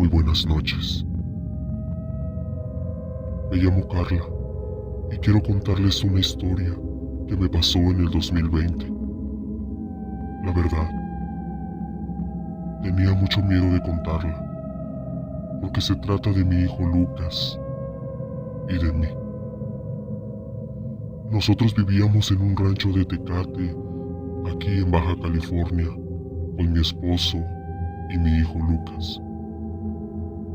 Muy buenas noches. Me llamo Carla y quiero contarles una historia que me pasó en el 2020. La verdad, tenía mucho miedo de contarla, porque se trata de mi hijo Lucas y de mí. Nosotros vivíamos en un rancho de Tecate, aquí en Baja California, con mi esposo y mi hijo Lucas.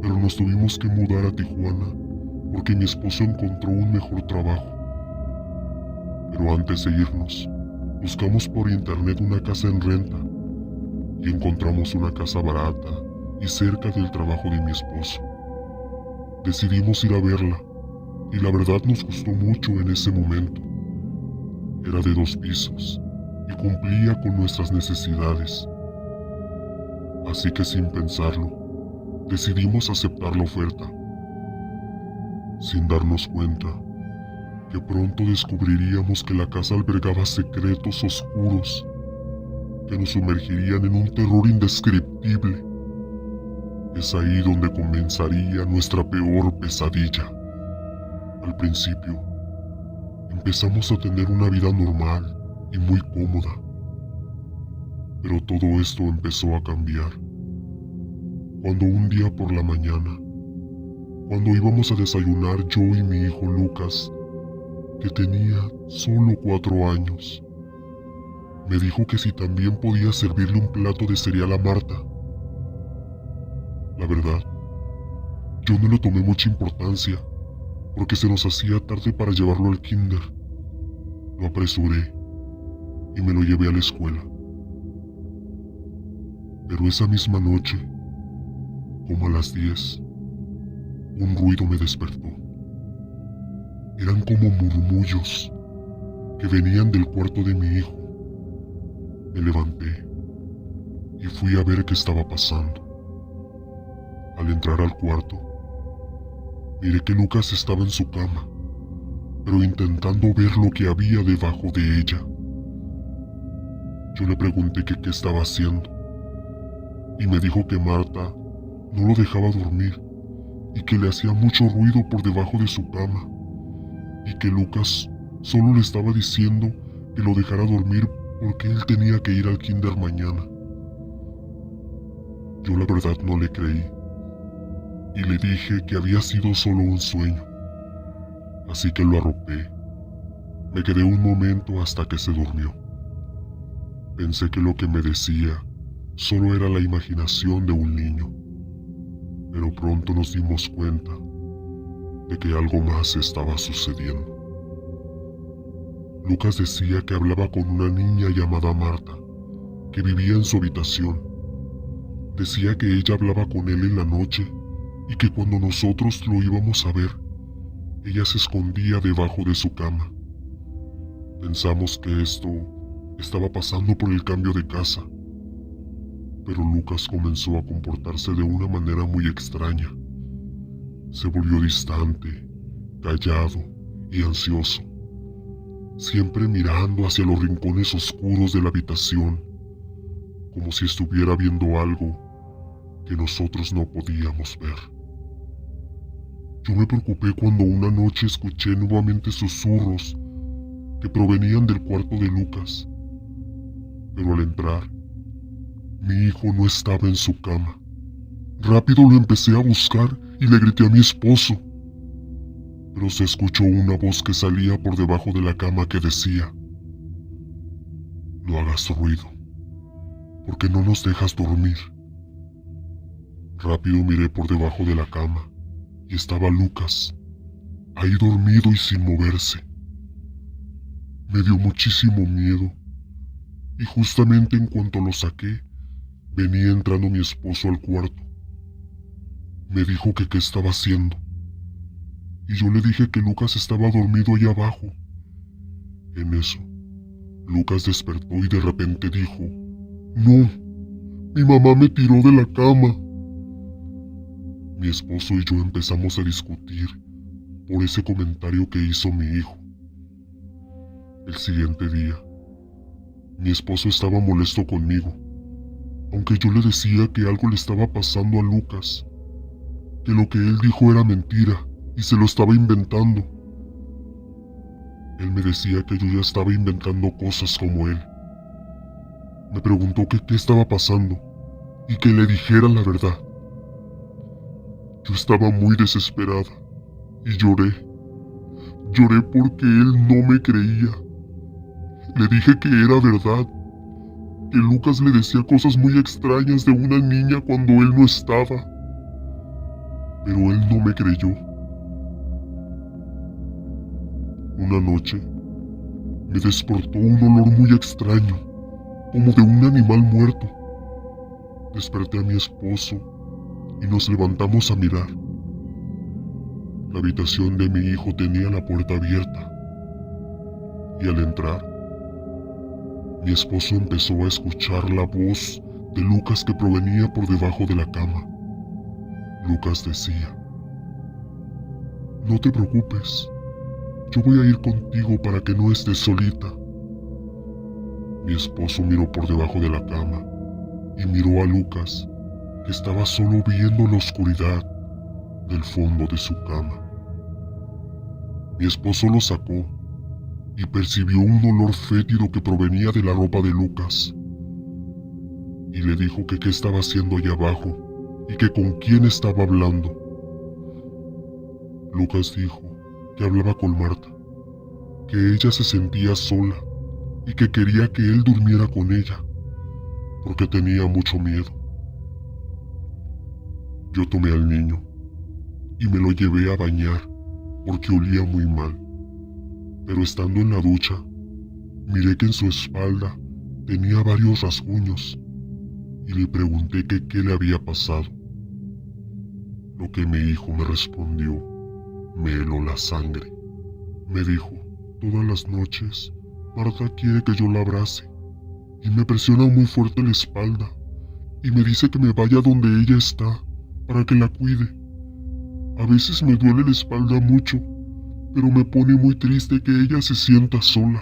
Pero nos tuvimos que mudar a Tijuana porque mi esposo encontró un mejor trabajo. Pero antes de irnos, buscamos por internet una casa en renta y encontramos una casa barata y cerca del trabajo de mi esposo. Decidimos ir a verla y la verdad nos gustó mucho en ese momento. Era de 2 pisos y cumplía con nuestras necesidades. Así que sin pensarlo, decidimos aceptar la oferta, sin darnos cuenta que pronto descubriríamos que la casa albergaba secretos oscuros que nos sumergirían en un terror indescriptible. Es ahí donde comenzaría nuestra peor pesadilla. Al principio, empezamos a tener una vida normal y muy cómoda. Pero todo esto empezó a cambiar cuando un día por la mañana, cuando íbamos a desayunar yo y mi hijo Lucas, que tenía solo 4 años, me dijo que si también podía servirle un plato de cereal a Marta. La verdad, yo no le tomé mucha importancia, porque se nos hacía tarde para llevarlo al kinder. Lo apresuré y me lo llevé a la escuela. Pero esa misma noche, como a las 10, un ruido me despertó. Eran como murmullos que venían del cuarto de mi hijo. Me levanté y fui a ver qué estaba pasando. Al entrar al cuarto, miré que Lucas estaba en su cama, pero intentando ver lo que había debajo de ella. Yo le pregunté que qué estaba haciendo y me dijo que Marta no lo dejaba dormir y que le hacía mucho ruido por debajo de su cama y que Lucas solo le estaba diciendo que lo dejara dormir porque él tenía que ir al kinder mañana. Yo la verdad no le creí y le dije que había sido solo un sueño, así que lo arropé. Me quedé un momento hasta que se durmió. Pensé que lo que me decía solo era la imaginación de un niño, pero pronto nos dimos cuenta de que algo más estaba sucediendo. Lucas decía que hablaba con una niña llamada Marta, que vivía en su habitación. Decía que ella hablaba con él en la noche y que cuando nosotros lo íbamos a ver, ella se escondía debajo de su cama. Pensamos que esto estaba pasando por el cambio de casa, pero Lucas comenzó a comportarse de una manera muy extraña. Se volvió distante, callado y ansioso, siempre mirando hacia los rincones oscuros de la habitación, como si estuviera viendo algo que nosotros no podíamos ver. Yo me preocupé cuando una noche escuché nuevamente susurros que provenían del cuarto de Lucas, pero al entrar, mi hijo no estaba en su cama. Rápido lo empecé a buscar y le grité a mi esposo, pero se escuchó una voz que salía por debajo de la cama que decía: "No hagas ruido, porque no nos dejas dormir". Rápido miré por debajo de la cama y estaba Lucas, ahí dormido y sin moverse. Me dio muchísimo miedo y justamente en cuanto lo saqué, venía entrando mi esposo al cuarto. Me dijo que qué estaba haciendo y yo le dije que Lucas estaba dormido allá abajo. En eso, Lucas despertó y de repente dijo: "No, mi mamá me tiró de la cama". Mi esposo y yo empezamos a discutir por ese comentario que hizo mi hijo. El siguiente día, mi esposo estaba molesto conmigo, aunque yo le decía que algo le estaba pasando a Lucas. que lo que él dijo era mentira y se lo estaba inventando. Él me decía que yo ya estaba inventando cosas como él. Me preguntó que qué estaba pasando y que le dijera la verdad. Yo estaba muy desesperada y lloré. Lloré porque él no me creía. Le dije que era verdad, que Lucas le decía cosas muy extrañas de una niña cuando él no estaba. Pero él no me creyó. Una noche me despertó un olor muy extraño, como de un animal muerto. Desperté a mi esposo y nos levantamos a mirar. La habitación de mi hijo tenía la puerta abierta. Y al entrar, mi esposo empezó a escuchar la voz de Lucas que provenía por debajo de la cama. Lucas decía: "No te preocupes, yo voy a ir contigo para que no estés solita". Mi esposo miró por debajo de la cama y miró a Lucas, que estaba solo viendo la oscuridad del fondo de su cama. Mi esposo lo sacó y percibió un olor fétido que provenía de la ropa de Lucas. Y le dijo que qué estaba haciendo allá abajo y que con quién estaba hablando. Lucas dijo que hablaba con Marta, que ella se sentía sola y que quería que él durmiera con ella, porque tenía mucho miedo. Yo tomé al niño y me lo llevé a bañar porque olía muy mal. Pero estando en la ducha, miré que en su espalda tenía varios rasguños y le pregunté que qué le había pasado. Lo que mi hijo me respondió me heló la sangre. Me dijo: "Todas las noches Marta quiere que yo la abrace y me presiona muy fuerte la espalda y me dice que me vaya donde ella está para que la cuide. A veces me duele la espalda mucho, pero me pone muy triste que ella se sienta sola.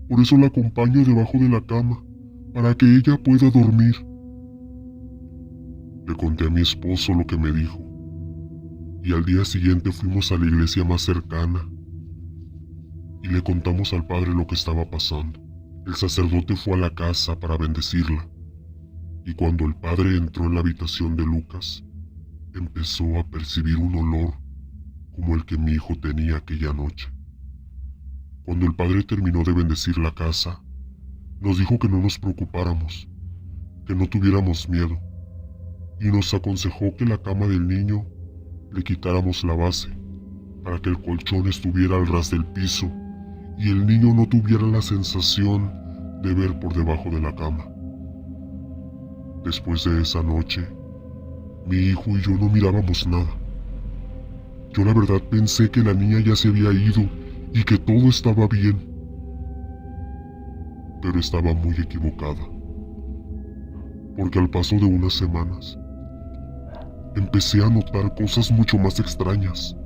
Por eso la acompaño debajo de la cama, para que ella pueda dormir". Le conté a mi esposo lo que me dijo, y al día siguiente fuimos a la iglesia más cercana y le contamos al padre lo que estaba pasando. El sacerdote fue a la casa para bendecirla, y cuando el padre entró en la habitación de Lucas, empezó a percibir un olor como el que mi hijo tenía aquella noche. Cuando el padre terminó de bendecir la casa, nos dijo que no nos preocupáramos, que no tuviéramos miedo, y nos aconsejó que la cama del niño le quitáramos la base, para que el colchón estuviera al ras del piso y el niño no tuviera la sensación de ver por debajo de la cama. Después de esa noche, mi hijo y yo no mirábamos nada. Yo la verdad pensé que la niña ya se había ido y que todo estaba bien, pero estaba muy equivocada, porque al paso de unas semanas empecé a notar cosas mucho más extrañas.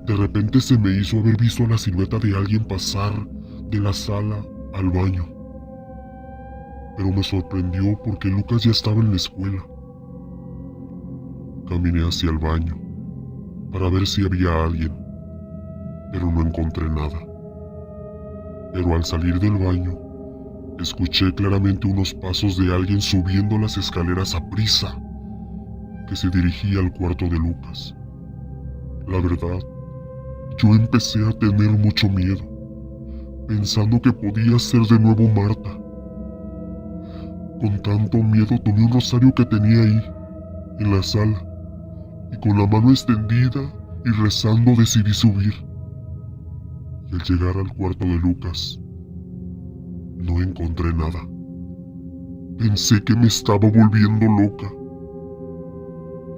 De repente se me hizo haber visto a la silueta de alguien pasar de la sala al baño, pero me sorprendió porque Lucas ya estaba en la escuela. Caminé hacia el baño para ver si había alguien, pero no encontré nada. Pero al salir del baño, escuché claramente unos pasos de alguien subiendo las escaleras a prisa, que se dirigía al cuarto de Lucas. La verdad, yo empecé a tener mucho miedo, pensando que podía ser de nuevo Marta. Con tanto miedo tomé un rosario que tenía ahí, en la sala, y con la mano extendida y rezando decidí subir. Y al llegar al cuarto de Lucas, no encontré nada. Pensé que me estaba volviendo loca.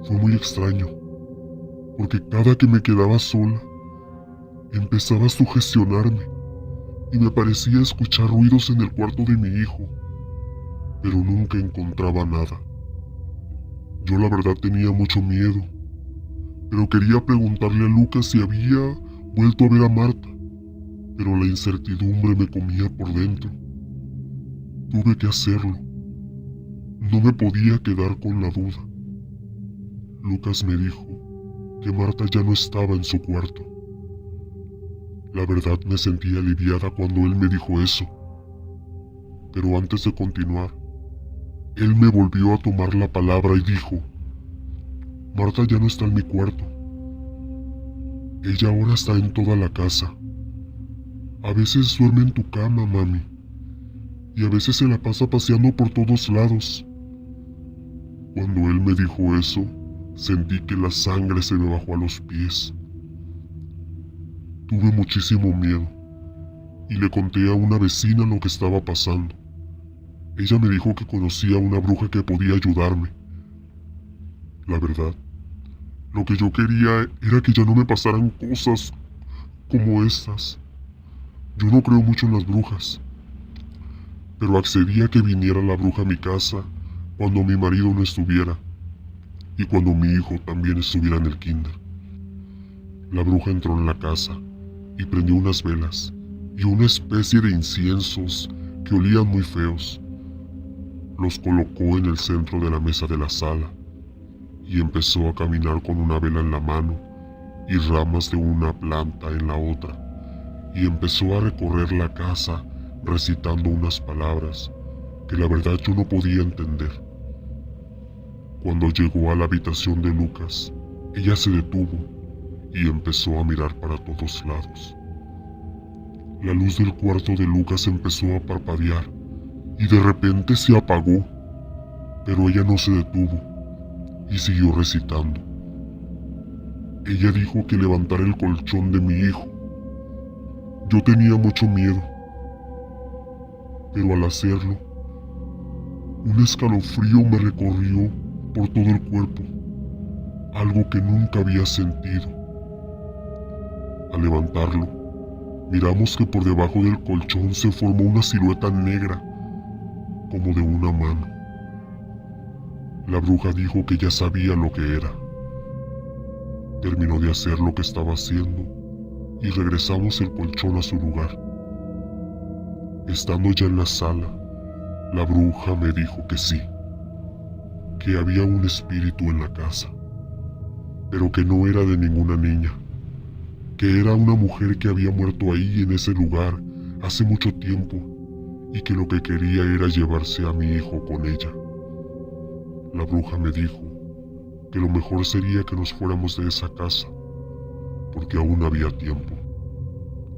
Fue muy extraño, porque cada que me quedaba sola, empezaba a sugestionarme y me parecía escuchar ruidos en el cuarto de mi hijo, pero nunca encontraba nada. Yo la verdad tenía mucho miedo, pero quería preguntarle a Lucas si había vuelto a ver a Marta, pero la incertidumbre me comía por dentro. Tuve que hacerlo. No me podía quedar con la duda. Lucas me dijo que Marta ya no estaba en su cuarto. La verdad me sentí aliviada cuando él me dijo eso. Pero antes de continuar, él me volvió a tomar la palabra y dijo: Marta ya no está en mi cuarto. Ella ahora está en toda la casa. A veces duerme en tu cama, mami, y a veces se la pasa paseando por todos lados. Cuando él me dijo eso, sentí que la sangre se me bajó a los pies. Tuve muchísimo miedo y le conté a una vecina lo que estaba pasando. Ella me dijo que conocía a una bruja que podía ayudarme. La verdad, lo que yo quería era que ya no me pasaran cosas como estas. Yo no creo mucho en las brujas, pero accedí a que viniera la bruja a mi casa cuando mi marido no estuviera y cuando mi hijo también estuviera en el kinder. La bruja entró en la casa y prendió unas velas y una especie de inciensos que olían muy feos. Los colocó en el centro de la mesa de la sala y empezó a caminar con una vela en la mano y ramas de una planta en la otra, y empezó a recorrer la casa recitando unas palabras que la verdad yo no podía entender. Cuando llegó a la habitación de Lucas, ella se detuvo y empezó a mirar para todos lados. La luz del cuarto de Lucas empezó a parpadear y de repente se apagó, pero ella no se detuvo y siguió recitando. Ella dijo que levantara el colchón de mi hijo. Yo tenía mucho miedo, pero al hacerlo, un escalofrío me recorrió por todo el cuerpo, algo que nunca había sentido. Al levantarlo, miramos que por debajo del colchón se formó una silueta negra, como de una mano. La bruja dijo que ya sabía lo que era. Terminó de hacer lo que estaba haciendo y regresamos el colchón a su lugar. Estando ya en la sala, la bruja me dijo que sí, que había un espíritu en la casa, pero que no era de ninguna niña, que era una mujer que había muerto ahí en ese lugar hace mucho tiempo y que lo que quería era llevarse a mi hijo con ella. La bruja me dijo que lo mejor sería que nos fuéramos de esa casa, porque aún había tiempo,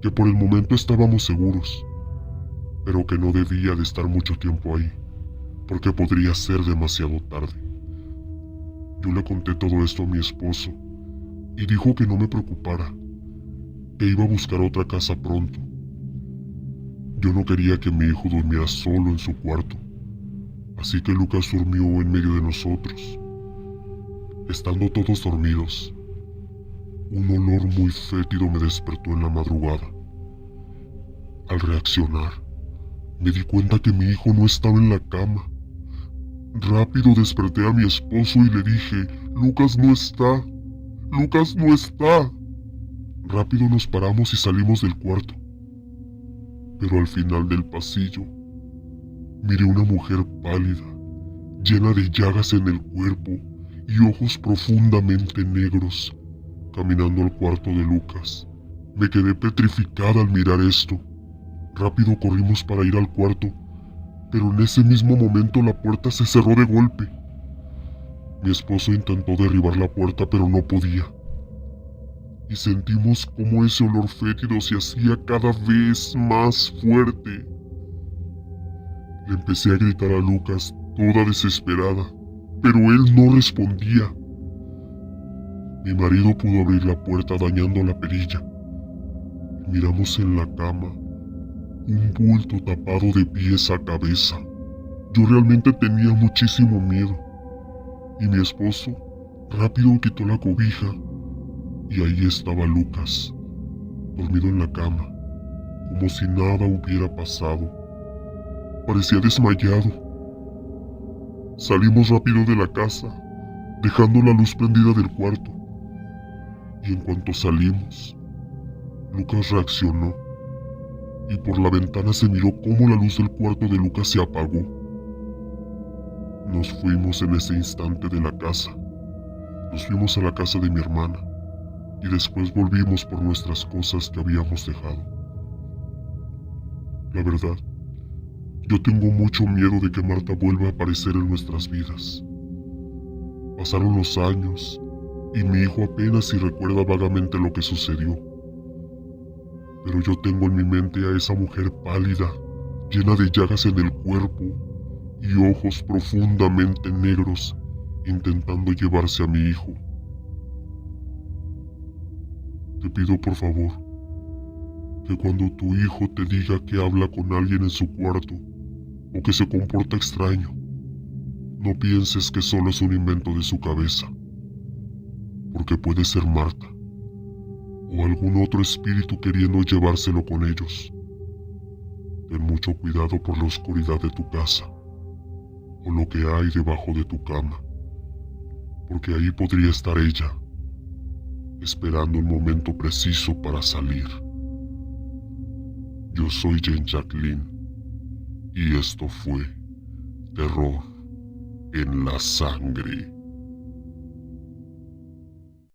que por el momento estábamos seguros, pero que no debía de estar mucho tiempo ahí, porque podría ser demasiado tarde. Yo le conté todo esto a mi esposo y dijo que no me preocupara, que iba a buscar otra casa pronto. Yo no quería que mi hijo durmiera solo en su cuarto, así que Lucas durmió en medio de nosotros. Estando todos dormidos, un olor muy fétido me despertó en la madrugada. Al reaccionar, me di cuenta que mi hijo no estaba en la cama. Rápido desperté a mi esposo y le dije: «Lucas no está, Lucas no está». Rápido nos paramos y salimos del cuarto. Pero al final del pasillo, miré una mujer pálida, llena de llagas en el cuerpo y ojos profundamente negros, caminando al cuarto de Lucas. Me quedé petrificada al mirar esto. Rápido corrimos para ir al cuarto, pero en ese mismo momento la puerta se cerró de golpe. Mi esposo intentó derribar la puerta, pero no podía. Y sentimos cómo ese olor fétido se hacía cada vez más fuerte. Le empecé a gritar a Lucas, toda desesperada, pero él no respondía. Mi marido pudo abrir la puerta dañando la perilla. Miramos en la cama un bulto tapado de pies a cabeza. Yo realmente tenía muchísimo miedo. Y mi esposo rápido quitó la cobija y ahí estaba Lucas, dormido en la cama, como si nada hubiera pasado. Parecía desmayado. Salimos rápido de la casa, dejando la luz prendida del cuarto. Y en cuanto salimos, Lucas reaccionó y por la ventana se miró cómo la luz del cuarto de Lucas se apagó. Nos fuimos en ese instante de la casa. Nos fuimos a la casa de mi hermana y después volvimos por nuestras cosas que habíamos dejado. La verdad, yo tengo mucho miedo de que Marta vuelva a aparecer en nuestras vidas. Pasaron los años y mi hijo apenas si recuerda vagamente lo que sucedió. Pero yo tengo en mi mente a esa mujer pálida, llena de llagas en el cuerpo y ojos profundamente negros, intentando llevarse a mi hijo. Te pido por favor, que cuando tu hijo te diga que habla con alguien en su cuarto o que se comporta extraño, no pienses que solo es un invento de su cabeza, porque puede ser Marta o algún otro espíritu queriendo llevárselo con ellos. Ten mucho cuidado por la oscuridad de tu casa o lo que hay debajo de tu cama, porque ahí podría estar ella, esperando el momento preciso para salir. Yo soy Jane Jacqueline y esto fue Terror en la Sangre.